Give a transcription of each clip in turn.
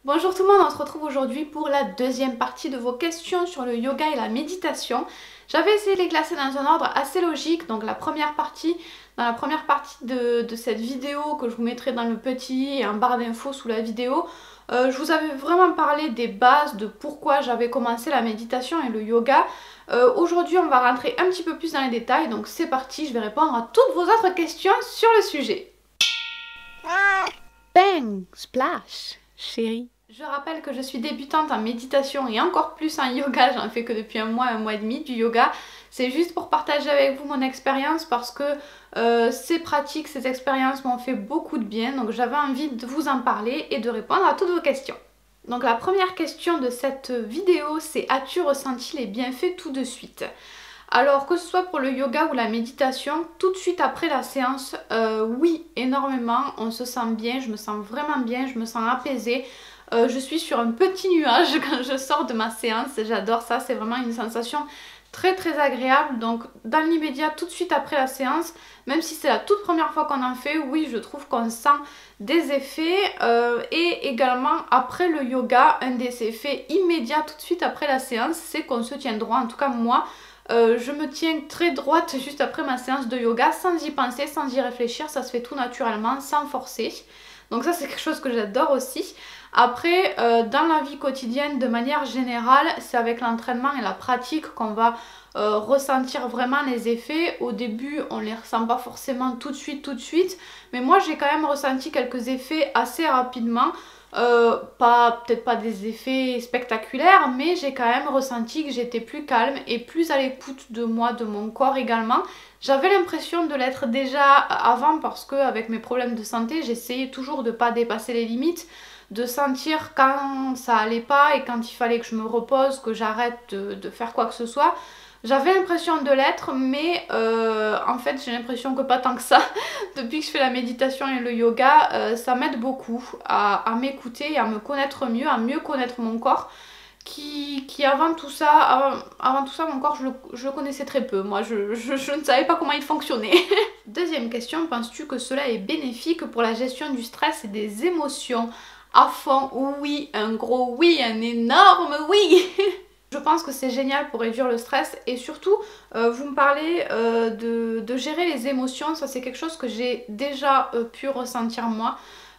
Bonjour tout le monde, on se retrouve aujourd'hui pour la deuxième partie de vos questions sur le yoga et la méditation. J'avais essayé de les classer dans un ordre assez logique, donc dans la première partie de cette vidéo que je vous mettrai dans le petit et en barre d'infos sous la vidéo, je vous avais vraiment parlé des bases, de pourquoi j'avais commencé la méditation et le yoga. Aujourd'hui on va rentrer un petit peu plus dans les détails, donc c'est parti, je vais répondre à toutes vos autres questions sur le sujet. Bang! Splash! Chérie. Je rappelle que je suis débutante en méditation et encore plus en yoga, j'en fais que depuis un mois et demi du yoga. C'est juste pour partager avec vous mon expérience parce que ces pratiques, ces expériences m'ont fait beaucoup de bien, donc j'avais envie de vous en parler et de répondre à toutes vos questions. Donc la première question de cette vidéo, c'est: as-tu ressenti les bienfaits tout de suite? Alors que ce soit pour le yoga ou la méditation, tout de suite après la séance, oui, énormément, on se sent bien, je me sens vraiment bien, je me sens apaisée. Je suis sur un petit nuage quand je sors de ma séance, j'adore ça, c'est vraiment une sensation très agréable. Donc dans l'immédiat, tout de suite après la séance, même si c'est la toute première fois qu'on en fait, oui, je trouve qu'on sent des effets. Et également après le yoga, un des effets immédiats tout de suite après la séance, c'est qu'on se tient droit. En tout cas moi, je me tiens très droite juste après ma séance de yoga sans y penser, sans y réfléchir, ça se fait tout naturellement, sans forcer. Donc ça c'est quelque chose que j'adore aussi. Après, dans la vie quotidienne, de manière générale, c'est avec l'entraînement et la pratique qu'on va ressentir vraiment les effets. Au début, on les ressent pas forcément tout de suite. Mais moi, j'ai quand même ressenti quelques effets assez rapidement. Peut-être pas des effets spectaculaires, mais j'ai quand même ressenti que j'étais plus calme et plus à l'écoute de moi, de mon corps également. J'avais l'impression de l'être déjà avant parce que avec mes problèmes de santé, j'essayais toujours de pas dépasser les limites, de sentir quand ça allait pas et quand il fallait que je me repose, que j'arrête de faire quoi que ce soit. J'avais l'impression de l'être, mais en fait j'ai l'impression que pas tant que ça. Depuis que je fais la méditation et le yoga, ça m'aide beaucoup à m'écouter et à me connaître mieux, à mieux connaître mon corps. Qui avant tout ça, mon corps je le connaissais très peu. Moi je ne savais pas comment il fonctionnait. Deuxième question, penses-tu que cela est bénéfique pour la gestion du stress et des émotions? À fond, oui, un gros oui, un énorme oui. Je pense que c'est génial pour réduire le stress et surtout, vous me parlez de gérer les émotions, ça c'est quelque chose que j'ai déjà pu ressentir moi.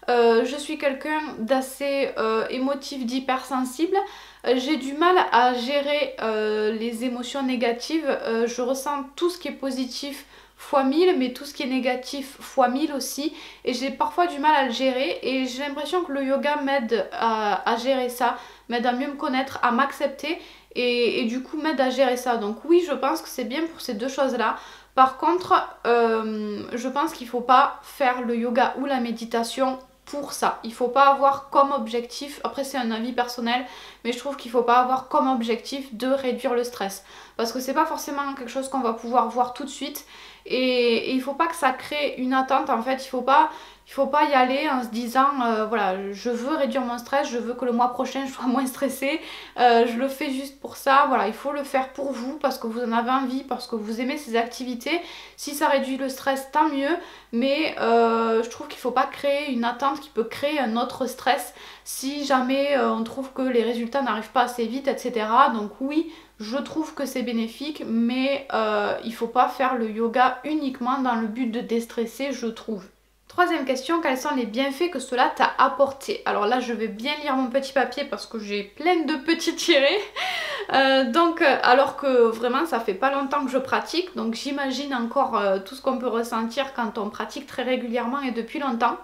Je suis quelqu'un d'assez émotif, d'hypersensible. J'ai du mal à gérer les émotions négatives. Je ressens tout ce qui est positif fois 1000, mais tout ce qui est négatif fois 1000 aussi. Et j'ai parfois du mal à le gérer. Et j'ai l'impression que le yoga m'aide à gérer ça, m'aide à mieux me connaître, à m'accepter. Et du coup m'aide à gérer ça. Donc oui, je pense que c'est bien pour ces deux choses-là. Par contre, je pense qu'il ne faut pas faire le yoga ou la méditation pour ça. Il faut pas avoir comme objectif, après c'est un avis personnel, mais je trouve qu'il faut pas avoir comme objectif de réduire le stress. Parce que c'est pas forcément quelque chose qu'on va pouvoir voir tout de suite. Et il faut pas que ça crée une attente en fait, il faut pas y aller en se disant voilà, je veux réduire mon stress, je veux que le mois prochain je sois moins stressée, je le fais juste pour ça. Voilà, il faut le faire pour vous parce que vous en avez envie, parce que vous aimez ces activités. Si ça réduit le stress, tant mieux, mais je trouve qu'il faut pas créer une attente qui peut créer un autre stress si jamais on trouve que les résultats n'arrivent pas assez vite, etc. Donc oui, je trouve que c'est bénéfique, mais il faut pas faire le yoga uniquement dans le but de déstresser, je trouve. Troisième question, quels sont les bienfaits que cela t'a apporté? Alors là, je vais bien lire mon petit papier parce que j'ai plein de petits tirés. Alors que vraiment, ça fait pas longtemps que je pratique, donc j'imagine encore tout ce qu'on peut ressentir quand on pratique très régulièrement et depuis longtemps.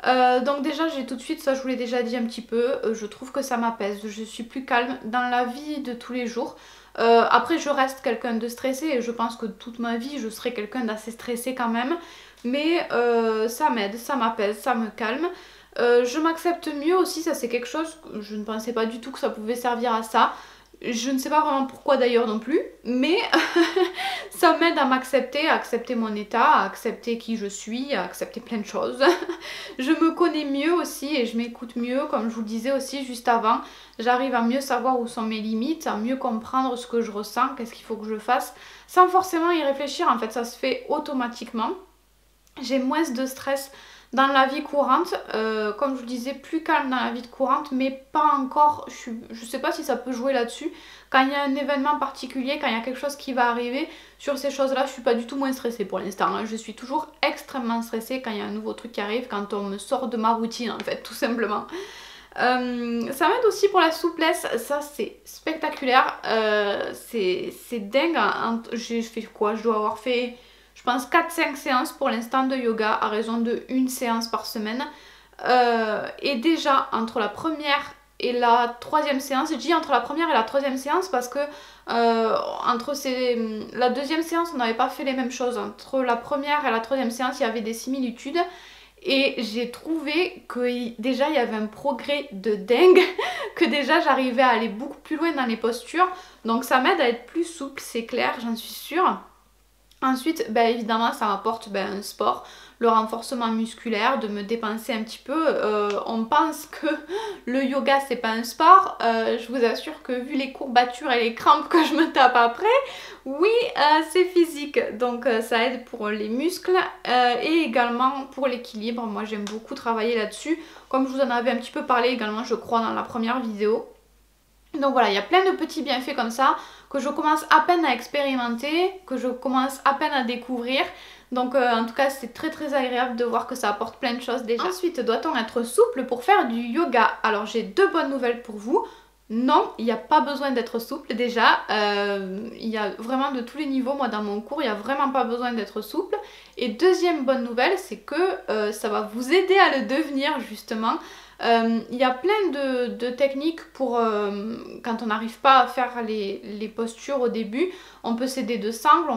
Donc déjà j'ai tout de suite, ça je vous l'ai déjà dit un petit peu, je trouve que ça m'apaise, je suis plus calme dans la vie de tous les jours. Après je reste quelqu'un de stressé et je pense que toute ma vie je serai quelqu'un d'assez stressé quand même. Mais ça m'aide, ça m'apaise, ça me calme. Je m'accepte mieux aussi, ça c'est quelque chose, je ne pensais pas du tout que ça pouvait servir à ça. Je ne sais pas vraiment pourquoi d'ailleurs non plus, mais ça m'aide à m'accepter, à accepter mon état, à accepter qui je suis, à accepter plein de choses. Je me connais mieux aussi et je m'écoute mieux, comme je vous le disais aussi juste avant. J'arrive à mieux savoir où sont mes limites, à mieux comprendre ce que je ressens, qu'est-ce qu'il faut que je fasse, sans forcément y réfléchir. En fait, ça se fait automatiquement. J'ai moins de stress dans la vie courante, comme je vous disais, plus calme dans la vie courante, mais pas encore, je sais pas si ça peut jouer là-dessus. Quand il y a un événement particulier, quand il y a quelque chose qui va arriver, sur ces choses-là, je suis pas du tout moins stressée pour l'instant. Hein. Je suis toujours extrêmement stressée quand il y a un nouveau truc qui arrive, quand on me sort de ma routine en fait, tout simplement. Ça m'aide aussi pour la souplesse, ça c'est spectaculaire, c'est dingue. J'ai fait quoi? Je dois avoir fait, je pense, 4-5 séances pour l'instant de yoga à raison de 1 séance par semaine. Et déjà entre la première et la troisième séance, je dis entre la première et la troisième séance parce que la deuxième séance on n'avait pas fait les mêmes choses. Entre la première et la troisième séance il y avait des similitudes. Et j'ai trouvé que déjà il y avait un progrès de dingue, que déjà j'arrivais à aller beaucoup plus loin dans les postures. Donc ça m'aide à être plus souple, c'est clair, j'en suis sûre. Ensuite, évidemment, ça m'apporte un sport, le renforcement musculaire, de me dépenser un petit peu. On pense que le yoga c'est pas un sport. Je vous assure que vu les courbatures et les crampes que je me tape après, oui, c'est physique. Donc ça aide pour les muscles et également pour l'équilibre. Moi j'aime beaucoup travailler là-dessus. Comme je vous en avais un petit peu parlé également, je crois, dans la première vidéo. Donc voilà, il y a plein de petits bienfaits comme ça que je commence à peine à expérimenter, que je commence à peine à découvrir. Donc en tout cas c'est très agréable de voir que ça apporte plein de choses déjà. Ensuite, doit-on être souple pour faire du yoga? Alors j'ai deux bonnes nouvelles pour vous. Non, il n'y a pas besoin d'être souple déjà. Il y a vraiment de tous les niveaux. Moi dans mon cours, il n'y a vraiment pas besoin d'être souple. Et deuxième bonne nouvelle, c'est que ça va vous aider à le devenir justement. Il y a plein de techniques pour quand on n'arrive pas à faire les postures au début. On peut s'aider de sangles,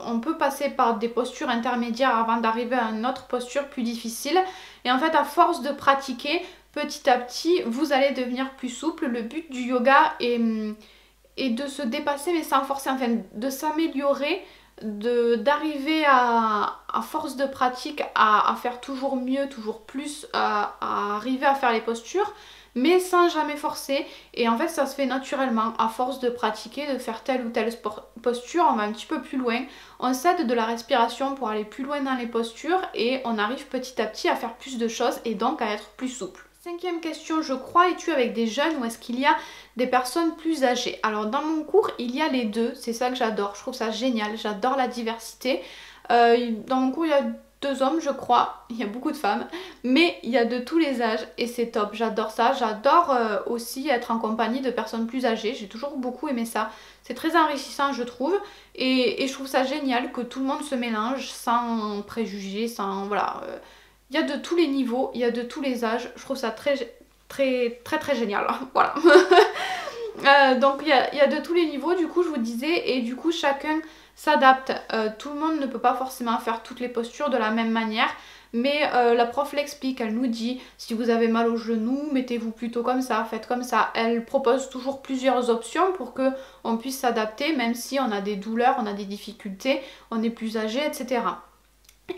on peut passer par des postures intermédiaires avant d'arriver à une autre posture plus difficile. Et en fait, à force de pratiquer, petit à petit, vous allez devenir plus souple. Le but du yoga est de se dépasser mais sans forcer, enfin de s'améliorer, d'arriver à force de pratique à faire toujours mieux, toujours plus, à arriver à faire les postures mais sans jamais forcer. Et en fait ça se fait naturellement à force de pratiquer, de faire telle ou telle posture. On va un petit peu plus loin, on s'aide de la respiration pour aller plus loin dans les postures et on arrive petit à petit à faire plus de choses et donc à être plus souple. Cinquième question, je crois, es-tu avec des jeunes ou est-ce qu'il y a des personnes plus âgées? Alors dans mon cours, il y a les deux, c'est ça que j'adore, je trouve ça génial, j'adore la diversité. Dans mon cours, il y a 2 hommes, je crois, il y a beaucoup de femmes, mais il y a de tous les âges et c'est top, j'adore ça. J'adore aussi être en compagnie de personnes plus âgées, j'ai toujours beaucoup aimé ça. C'est très enrichissant, je trouve, et je trouve ça génial que tout le monde se mélange sans préjugés, sans... voilà... Il y a de tous les niveaux, il y a de tous les âges, je trouve ça très génial, voilà. Donc il y a de tous les niveaux, du coup je vous disais, et du coup chacun s'adapte. Tout le monde ne peut pas forcément faire toutes les postures de la même manière, mais la prof l'explique, elle nous dit si vous avez mal au genou, mettez-vous plutôt comme ça, faites comme ça. Elle propose toujours plusieurs options pour que on puisse s'adapter, même si on a des douleurs, on a des difficultés, on est plus âgé, etc.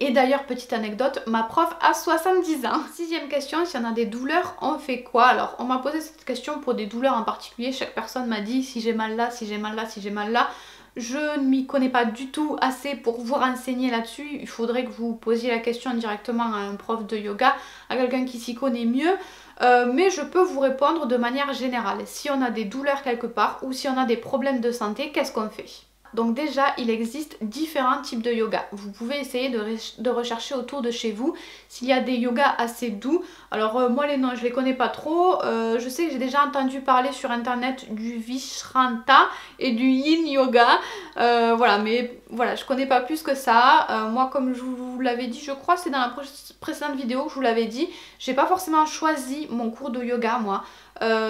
Et d'ailleurs, petite anecdote, ma prof a 70 ans. Sixième question, si on a des douleurs, on fait quoi? Alors, on m'a posé cette question pour des douleurs en particulier. Chaque personne m'a dit si j'ai mal là, si j'ai mal là, si j'ai mal là. Je ne m'y connais pas du tout assez pour vous renseigner là-dessus. Il faudrait que vous posiez la question directement à un prof de yoga, à quelqu'un qui s'y connaît mieux. Mais je peux vous répondre de manière générale. Si on a des douleurs quelque part ou si on a des problèmes de santé, qu'est-ce qu'on fait? Donc déjà, il existe différents types de yoga. Vous pouvez essayer de rechercher autour de chez vous s'il y a des yogas assez doux. Alors moi les noms, je les connais pas trop. Je sais que j'ai déjà entendu parler sur internet du Vishranta et du Yin Yoga. Voilà, mais voilà, je connais pas plus que ça. Moi, comme je vous l'avais dit, je crois que c'est dans la précédente vidéo que je vous l'avais dit, j'ai pas forcément choisi mon cours de yoga moi.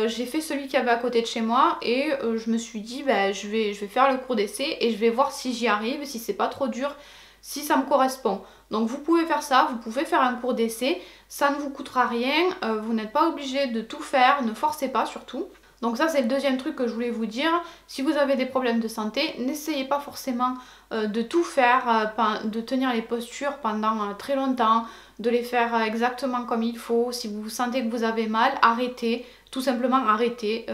J'ai fait celui qui avait à côté de chez moi et je me suis dit je vais faire le cours d'essai et je vais voir si j'y arrive, si c'est pas trop dur, si ça me correspond. Donc vous pouvez faire ça, vous pouvez faire un cours d'essai, ça ne vous coûtera rien, vous n'êtes pas obligé de tout faire, ne forcez pas surtout. Donc ça c'est le deuxième truc que je voulais vous dire. Si vous avez des problèmes de santé, n'essayez pas forcément de tout faire, de tenir les postures pendant très longtemps, de les faire exactement comme il faut. Si vous sentez que vous avez mal, arrêtez, tout simplement arrêtez.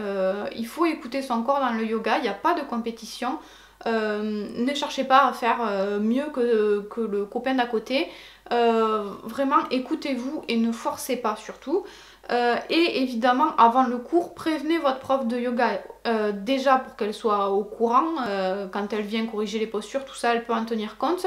Il faut écouter son corps dans le yoga, il n'y a pas de compétition. Ne cherchez pas à faire mieux que le copain d'à côté. Vraiment écoutez-vous et ne forcez pas surtout. Et évidemment avant le cours prévenez votre prof de yoga déjà pour qu'elle soit au courant quand elle vient corriger les postures, tout ça elle peut en tenir compte.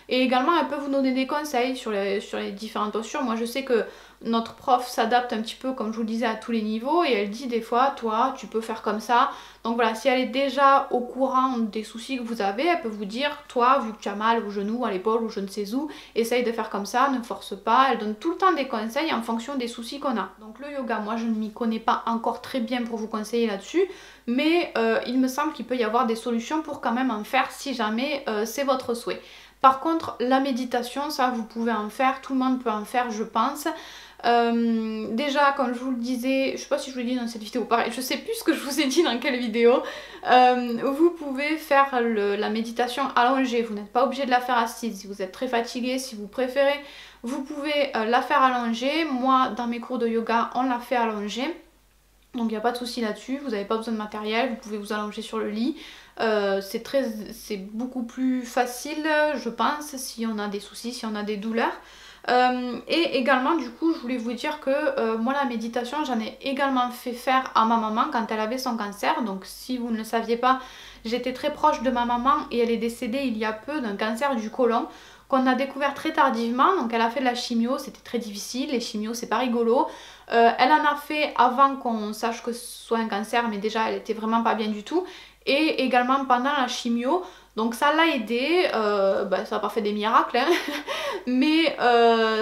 Et également elle peut vous donner des conseils sur les différentes postures. Moi je sais que notre prof s'adapte un petit peu comme je vous le disais à tous les niveaux et elle dit des fois toi tu peux faire comme ça. Donc voilà, si elle est déjà au courant des soucis que vous avez, elle peut vous dire toi vu que tu as mal au genou, à l'épaule ou je ne sais où, essaye de faire comme ça, ne force pas. Elle donne tout le temps des conseils en fonction des soucis qu'on a. Donc le yoga, moi je ne m'y connais pas encore très bien pour vous conseiller là-dessus, mais il me semble qu'il peut y avoir des solutions pour quand même en faire si jamais c'est votre souhait. Par contre la méditation, ça vous pouvez en faire, tout le monde peut en faire je pense. Déjà comme je vous le disais, je sais pas si je vous l'ai dit dans cette vidéo, pareil, je sais plus ce que je vous ai dit dans quelle vidéo, vous pouvez faire la méditation allongée, vous n'êtes pas obligé de la faire assise, si vous êtes très fatigué, si vous préférez, vous pouvez la faire allongée. Moi dans mes cours de yoga on l'a fait allongée, donc il n'y a pas de souci là-dessus, vous n'avez pas besoin de matériel, vous pouvez vous allonger sur le lit. C'est beaucoup plus facile je pense si on a des soucis, si on a des douleurs. Et également du coup je voulais vous dire que moi la méditation j'en ai également fait faire à ma maman quand elle avait son cancer. Donc si vous ne le saviez pas, j'étais très proche de ma maman et elle est décédée il y a peu d'un cancer du côlon qu'on a découvert très tardivement. Donc elle a fait de la chimio, c'était très difficile, les chimios c'est pas rigolo. Elle en a fait avant qu'on sache que ce soit un cancer, mais déjà elle était vraiment pas bien du tout. Et également pendant la chimio, donc ça l'a aidé, ça n'a pas fait des miracles, hein, mais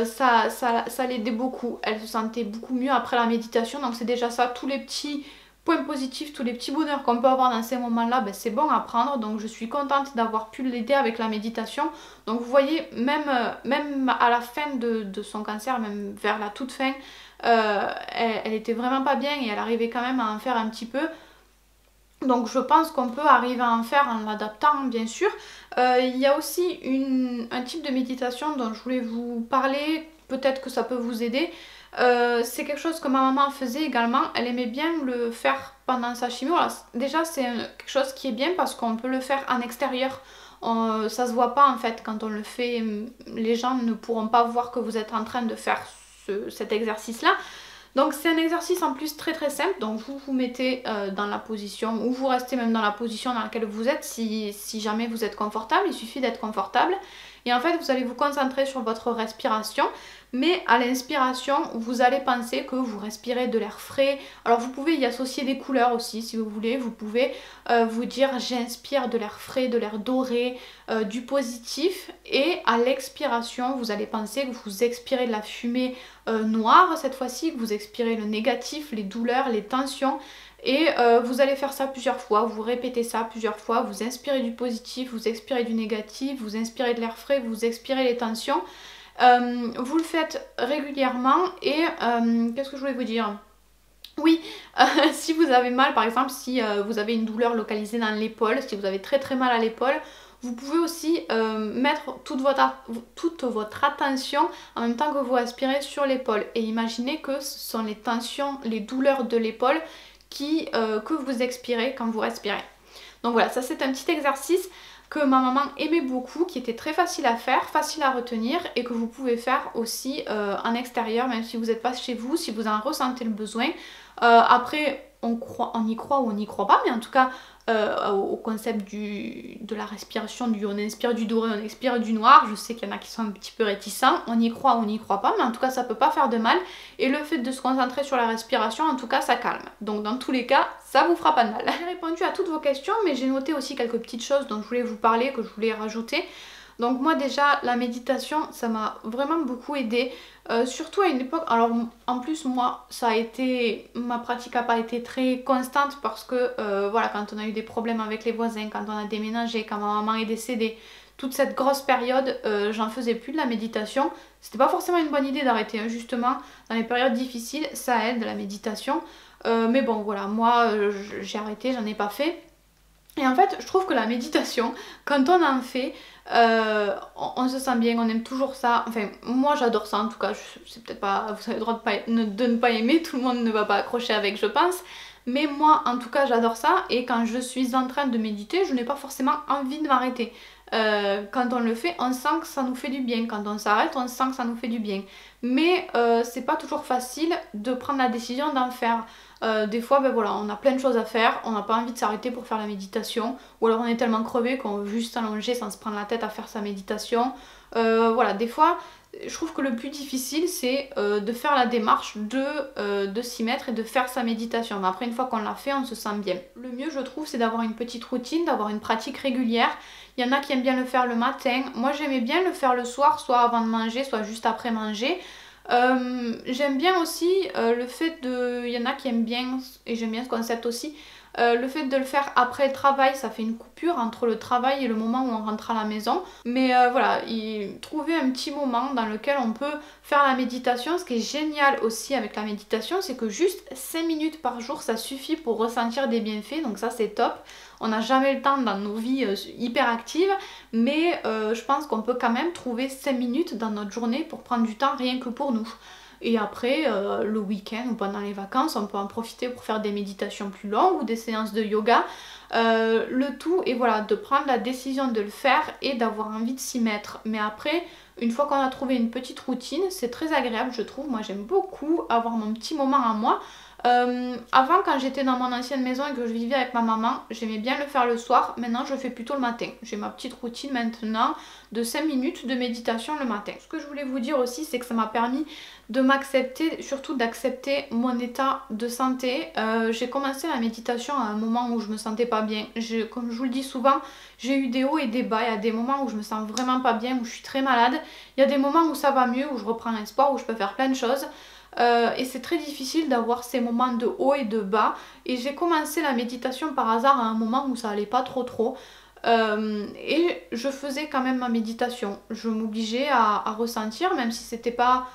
ça l'aidait beaucoup. Elle se sentait beaucoup mieux après la méditation, donc c'est déjà ça, tous les petits points positifs, tous les petits bonheurs qu'on peut avoir dans ces moments-là, c'est bon à prendre. Donc je suis contente d'avoir pu l'aider avec la méditation. Donc vous voyez, même à la fin de son cancer, même vers la toute fin, elle était vraiment pas bien et elle arrivait quand même à en faire un petit peu. Donc je pense qu'on peut arriver à en faire en l'adaptant bien sûr. Il y a aussi un type de méditation dont je voulais vous parler, peut-être que ça peut vous aider. C'est quelque chose que ma maman faisait également, elle aimait bien le faire pendant sa chimio. Alors, déjà c'est quelque chose qui est bien parce qu'on peut le faire en extérieur. Ça se voit pas en fait quand on le fait, les gens ne pourront pas voir que vous êtes en train de faire cet exercice là. Donc c'est un exercice en plus très très simple, donc vous vous mettez dans la position, ou vous restez même dans la position dans laquelle vous êtes si jamais vous êtes confortable, il suffit d'être confortable. Et en fait vous allez vous concentrer sur votre respiration, mais à l'inspiration vous allez penser que vous respirez de l'air frais. Alors vous pouvez y associer des couleurs aussi si vous voulez, vous pouvez vous dire j'inspire de l'air frais, de l'air doré, du positif, et à l'expiration vous allez penser que vous expirez de la fumée noire cette fois-ci, que vous expirez le négatif, les douleurs, les tensions. Et vous allez faire ça plusieurs fois, vous répétez ça plusieurs fois, vous inspirez du positif, vous expirez du négatif, vous inspirez de l'air frais, vous expirez les tensions. Vous le faites régulièrement et qu'est-ce que je voulais vous dire ? Oui, si vous avez mal, par exemple, si vous avez une douleur localisée dans l'épaule, si vous avez très très mal à l'épaule, vous pouvez aussi mettre toute votre attention en même temps que vous respirez sur l'épaule. Et imaginez que ce sont les tensions, les douleurs de l'épaule que vous expirez quand vous respirez. Donc voilà, ça c'est un petit exercice que ma maman aimait beaucoup, qui était très facile à faire, facile à retenir et que vous pouvez faire aussi en extérieur, même si vous n'êtes pas chez vous, si vous en ressentez le besoin. Après, on y croit ou on n'y croit pas, mais en tout cas au concept de la respiration, on inspire du doré, on expire du noir. Je sais qu'il y en a qui sont un petit peu réticents, on y croit ou on n'y croit pas, mais en tout cas ça peut pas faire de mal. Et le fait de se concentrer sur la respiration, en tout cas ça calme. Donc dans tous les cas, ça vous fera pas de mal. J'ai répondu à toutes vos questions, mais j'ai noté aussi quelques petites choses dont je voulais vous parler, que je voulais rajouter. Donc moi déjà la méditation ça m'a vraiment beaucoup aidé, surtout à une époque, alors en plus moi ma pratique n'a pas été très constante parce que voilà, quand on a eu des problèmes avec les voisins, quand on a déménagé, quand ma maman est décédée, toute cette grosse période j'en faisais plus de la méditation. C'était pas forcément une bonne idée d'arrêter, hein, justement dans les périodes difficiles ça aide la méditation, mais bon voilà, moi j'ai arrêté, j'en ai pas fait. Et en fait, je trouve que la méditation, quand on en fait, on se sent bien, on aime toujours ça. Enfin, moi j'adore ça en tout cas. C'est peut-être pas, vous avez le droit de ne pas aimer, tout le monde ne va pas accrocher avec, je pense. Mais moi en tout cas j'adore ça, et quand je suis en train de méditer, je n'ai pas forcément envie de m'arrêter. Quand on le fait, on sent que ça nous fait du bien. Quand on s'arrête, on sent que ça nous fait du bien. Mais c'est pas toujours facile de prendre la décision d'en faire. Des fois, ben voilà, on a plein de choses à faire, on n'a pas envie de s'arrêter pour faire la méditation, ou alors on est tellement crevé qu'on veut juste s'allonger sans se prendre la tête à faire sa méditation. Voilà, des fois, je trouve que le plus difficile, c'est de faire la démarche de s'y mettre et de faire sa méditation. Mais après, une fois qu'on l'a fait, on se sent bien. Le mieux, je trouve, c'est d'avoir une petite routine, d'avoir une pratique régulière. Il y en a qui aiment bien le faire le matin. Moi, j'aimais bien le faire le soir, soit avant de manger, soit juste après manger. J'aime bien aussi le fait de... Il y en a qui aiment bien, et j'aime bien ce concept aussi, le fait de le faire après le travail, ça fait une coupure entre le travail et le moment où on rentre à la maison. Mais voilà, trouver un petit moment dans lequel on peut faire la méditation. Ce qui est génial aussi avec la méditation, c'est que juste 5 minutes par jour, ça suffit pour ressentir des bienfaits. Donc ça, c'est top. On n'a jamais le temps dans nos vies hyper actives, mais je pense qu'on peut quand même trouver 5 minutes dans notre journée pour prendre du temps rien que pour nous. Et après, le week-end ou pendant les vacances, on peut en profiter pour faire des méditations plus longues ou des séances de yoga. Le tout est voilà, de prendre la décision de le faire et d'avoir envie de s'y mettre. Mais après, une fois qu'on a trouvé une petite routine, c'est très agréable, je trouve. Moi, j'aime beaucoup avoir mon petit moment à moi. Avant, quand j'étais dans mon ancienne maison et que je vivais avec ma maman, j'aimais bien le faire le soir. Maintenant, je le fais plutôt le matin. J'ai ma petite routine maintenant de 5 minutes de méditation le matin. Ce que je voulais vous dire aussi, c'est que ça m'a permis de m'accepter, surtout d'accepter mon état de santé. J'ai commencé la méditation à un moment où je me sentais pas bien. Comme je vous le dis souvent, j'ai eu des hauts et des bas. Il y a des moments où je me sens vraiment pas bien, où je suis très malade. Il y a des moments où ça va mieux, où je reprends un sport, où je peux faire plein de choses. Et c'est très difficile d'avoir ces moments de haut et de bas. Et j'ai commencé la méditation par hasard à un moment où ça allait pas trop. Et je faisais quand même ma méditation. Je m'obligeais à ressentir, même si c'était pas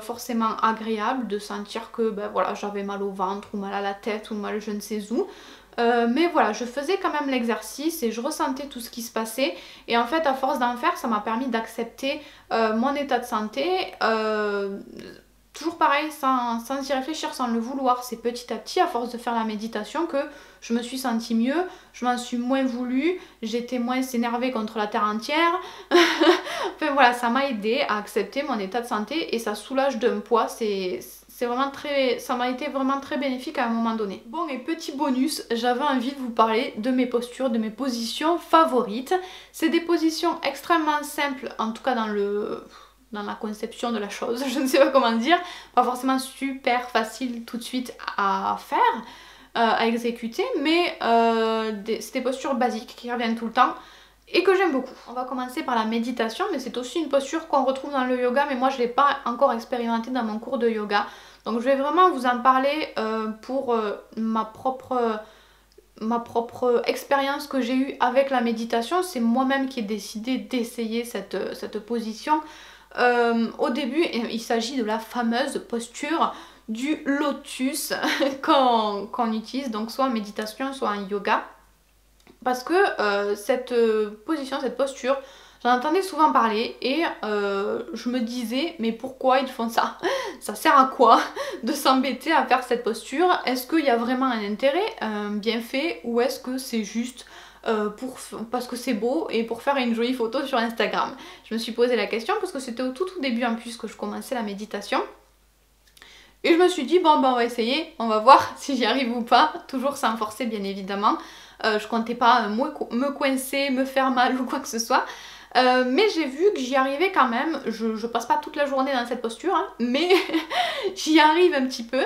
forcément agréable de sentir que ben, voilà, j'avais mal au ventre ou mal à la tête ou mal je ne sais où. Mais voilà, je faisais quand même l'exercice et je ressentais tout ce qui se passait. Et en fait, à force d'en faire, ça m'a permis d'accepter mon état de santé. Toujours pareil, sans y réfléchir, sans le vouloir. C'est petit à petit, à force de faire la méditation, que je me suis sentie mieux, je m'en suis moins voulu, j'étais moins énervée contre la terre entière. Enfin voilà, ça m'a aidé à accepter mon état de santé et ça soulage d'un poids. C'est vraiment très, ça m'a été vraiment très bénéfique à un moment donné. Bon, et petit bonus, j'avais envie de vous parler de mes postures, de mes positions favorites. C'est des positions extrêmement simples, en tout cas dans la conception de la chose, je ne sais pas comment dire, pas forcément super facile tout de suite à faire, à exécuter, mais c'est des postures basiques qui reviennent tout le temps et que j'aime beaucoup. On va commencer par la méditation, mais c'est aussi une posture qu'on retrouve dans le yoga, mais moi je ne l'ai pas encore expérimenté dans mon cours de yoga. Donc je vais vraiment vous en parler pour ma propre expérience que j'ai eue avec la méditation. C'est moi-même qui ai décidé d'essayer cette position. Au début, il s'agit de la fameuse posture du lotus qu'on utilise donc soit en méditation, soit en yoga. Parce que cette position, cette posture, j'en entendais souvent parler et je me disais mais pourquoi ils font ça? Ça sert à quoi de s'embêter à faire cette posture? Est-ce qu'il y a vraiment un intérêt, un bienfait, ou est-ce que c'est juste parce que c'est beau et pour faire une jolie photo sur Instagram? Je me suis posé la question parce que c'était au tout début en plus que je commençais la méditation. Et je me suis dit bon ben on va essayer, on va voir si j'y arrive ou pas, toujours sans forcer bien évidemment. Je comptais pas me coincer, me faire mal ou quoi que ce soit. Mais j'ai vu que j'y arrivais quand même. Je passe pas toute la journée dans cette posture, hein, mais j'y arrive un petit peu.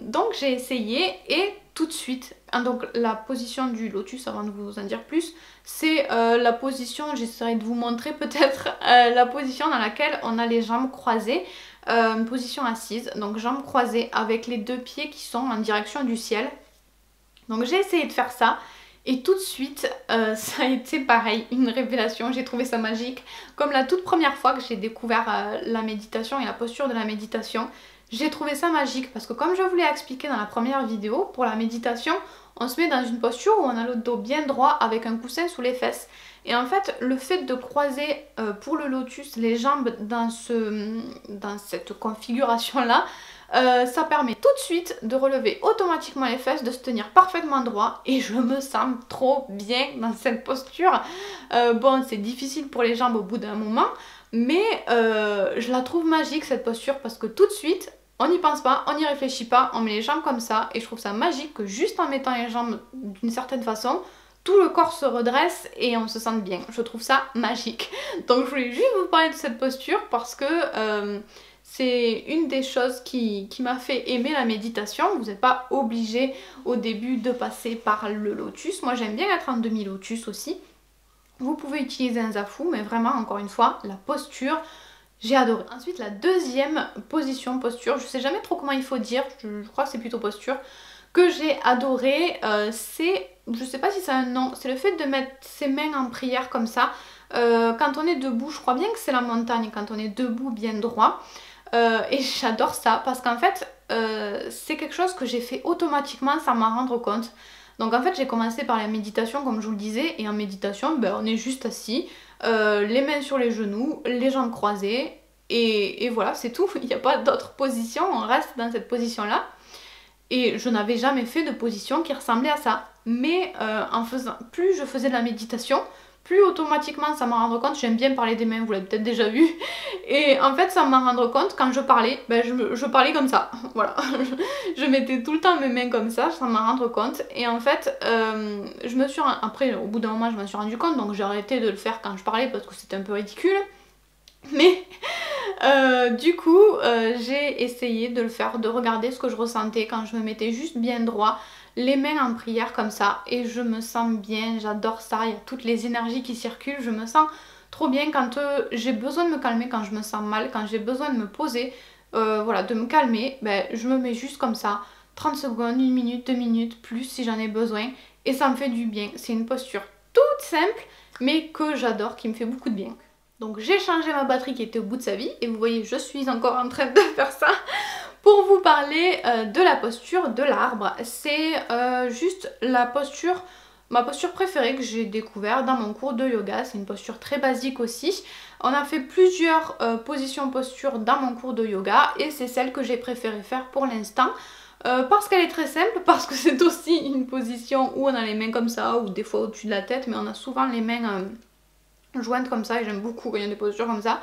Donc j'ai essayé et tout de suite, hein, donc la position du lotus, avant de vous en dire plus, c'est la position, j'essaierai de vous montrer peut-être, la position dans laquelle on a les jambes croisées. Une position assise, donc jambes croisées avec les deux pieds qui sont en direction du ciel. Donc j'ai essayé de faire ça et tout de suite ça a été pareil, une révélation, j'ai trouvé ça magique. Comme la toute première fois que j'ai découvert la méditation et la posture de la méditation, J'ai trouvé ça magique parce que comme je vous l'ai expliqué dans la première vidéo, pour la méditation, on se met dans une posture où on a le dos bien droit avec un coussin sous les fesses. Et en fait, le fait de croiser pour le lotus les jambes dans cette configuration-là, ça permet tout de suite de relever automatiquement les fesses, de se tenir parfaitement droit et je me sens trop bien dans cette posture. Bon, c'est difficile pour les jambes au bout d'un moment, mais je la trouve magique cette posture parce que tout de suite, on n'y pense pas, on n'y réfléchit pas, on met les jambes comme ça et je trouve ça magique que juste en mettant les jambes d'une certaine façon, tout le corps se redresse et on se sent bien. Je trouve ça magique. Donc je voulais juste vous parler de cette posture parce que c'est une des choses qui m'a fait aimer la méditation. Vous n'êtes pas obligé au début de passer par le lotus. Moi j'aime bien être en demi-lotus aussi. Vous pouvez utiliser un zafu, mais vraiment encore une fois, la posture, j'ai adoré. Ensuite la deuxième posture, je sais jamais trop comment il faut dire, je crois que c'est plutôt posture, que j'ai adoré, c'est, je sais pas si c'est un nom, c'est le fait de mettre ses mains en prière comme ça. Quand on est debout, je crois bien que c'est la montagne, quand on est debout bien droit. Et j'adore ça parce qu'en fait, c'est quelque chose que j'ai fait automatiquement sans m'en rendre compte. Donc en fait j'ai commencé par la méditation comme je vous le disais et en méditation ben, on est juste assis, les mains sur les genoux, les jambes croisées et voilà c'est tout, il n'y a pas d'autre position, on reste dans cette position là et je n'avais jamais fait de position qui ressemblait à ça mais plus je faisais de la méditation, plus automatiquement ça m'en rendre compte. J'aime bien parler des mains, vous l'avez peut-être déjà vu. Et en fait, ça m'en rendre compte, quand je parlais, ben je parlais comme ça. Voilà. Je mettais tout le temps mes mains comme ça, sans m'en rendre compte. Et en fait, après, au bout d'un moment, je m'en suis rendu compte, donc j'ai arrêté de le faire quand je parlais parce que c'était un peu ridicule. Mais du coup, j'ai essayé de le faire, de regarder ce que je ressentais quand je me mettais juste bien droit, les mains en prière comme ça et je me sens bien, j'adore ça, il y a toutes les énergies qui circulent, je me sens trop bien quand j'ai besoin de me calmer, quand je me sens mal, quand j'ai besoin de me poser, voilà, de me calmer, ben, je me mets juste comme ça, 30 secondes, 1 minute, 2 minutes, plus si j'en ai besoin et ça me fait du bien. C'est une posture toute simple mais que j'adore, qui me fait beaucoup de bien. Donc j'ai changé ma batterie qui était au bout de sa vie et vous voyez je suis encore en train de faire ça pour vous parler de la posture de l'arbre. C'est juste ma posture préférée que j'ai découvert dans mon cours de yoga. C'est une posture très basique aussi. On a fait plusieurs positions postures dans mon cours de yoga et c'est celle que j'ai préféré faire pour l'instant. Parce qu'elle est très simple, parce que c'est aussi une position où on a les mains comme ça ou des fois au-dessus de la tête mais on a souvent les mains jointes comme ça et j'aime beaucoup quand il y a des postures comme ça.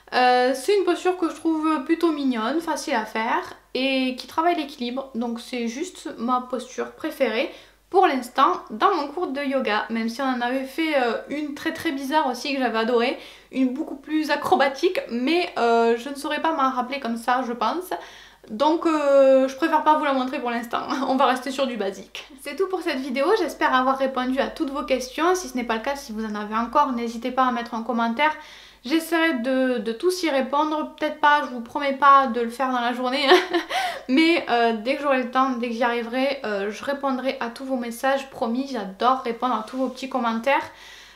C'est une posture que je trouve plutôt mignonne, facile à faire et qui travaille l'équilibre, donc c'est juste ma posture préférée pour l'instant dans mon cours de yoga, même si on en avait fait une très très bizarre aussi que j'avais adoré, une beaucoup plus acrobatique, mais je ne saurais pas m'en rappeler comme ça je pense. Donc je préfère pas vous la montrer pour l'instant, on va rester sur du basique. C'est tout pour cette vidéo, j'espère avoir répondu à toutes vos questions. Si ce n'est pas le cas, si vous en avez encore, n'hésitez pas à mettre en commentaire. J'essaierai de tous y répondre, peut-être pas, je vous promets pas de le faire dans la journée, mais dès que j'aurai le temps, dès que j'y arriverai, je répondrai à tous vos messages, promis, j'adore répondre à tous vos petits commentaires.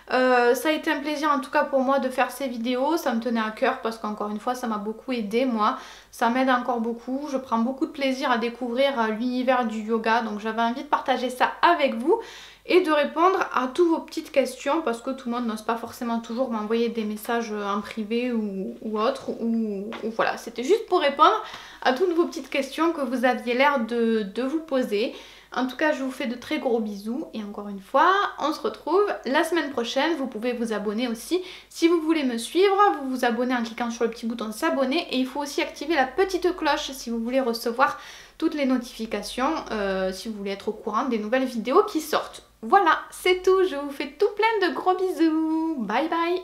Ça a été un plaisir en tout cas pour moi de faire ces vidéos, ça me tenait à cœur parce qu'encore une fois ça m'a beaucoup aidé moi, ça m'aide encore beaucoup, je prends beaucoup de plaisir à découvrir l'univers du yoga donc j'avais envie de partager ça avec vous et de répondre à toutes vos petites questions parce que tout le monde n'ose pas forcément toujours m'envoyer des messages en privé ou autre ou voilà, c'était juste pour répondre à toutes vos petites questions que vous aviez l'air de vous poser. En tout cas, je vous fais de très gros bisous et encore une fois, on se retrouve la semaine prochaine. Vous pouvez vous abonner aussi. Si vous voulez me suivre, vous vous abonnez en cliquant sur le petit bouton s'abonner et il faut aussi activer la petite cloche si vous voulez recevoir toutes les notifications, si vous voulez être au courant des nouvelles vidéos qui sortent. Voilà, c'est tout. Je vous fais tout plein de gros bisous. Bye bye.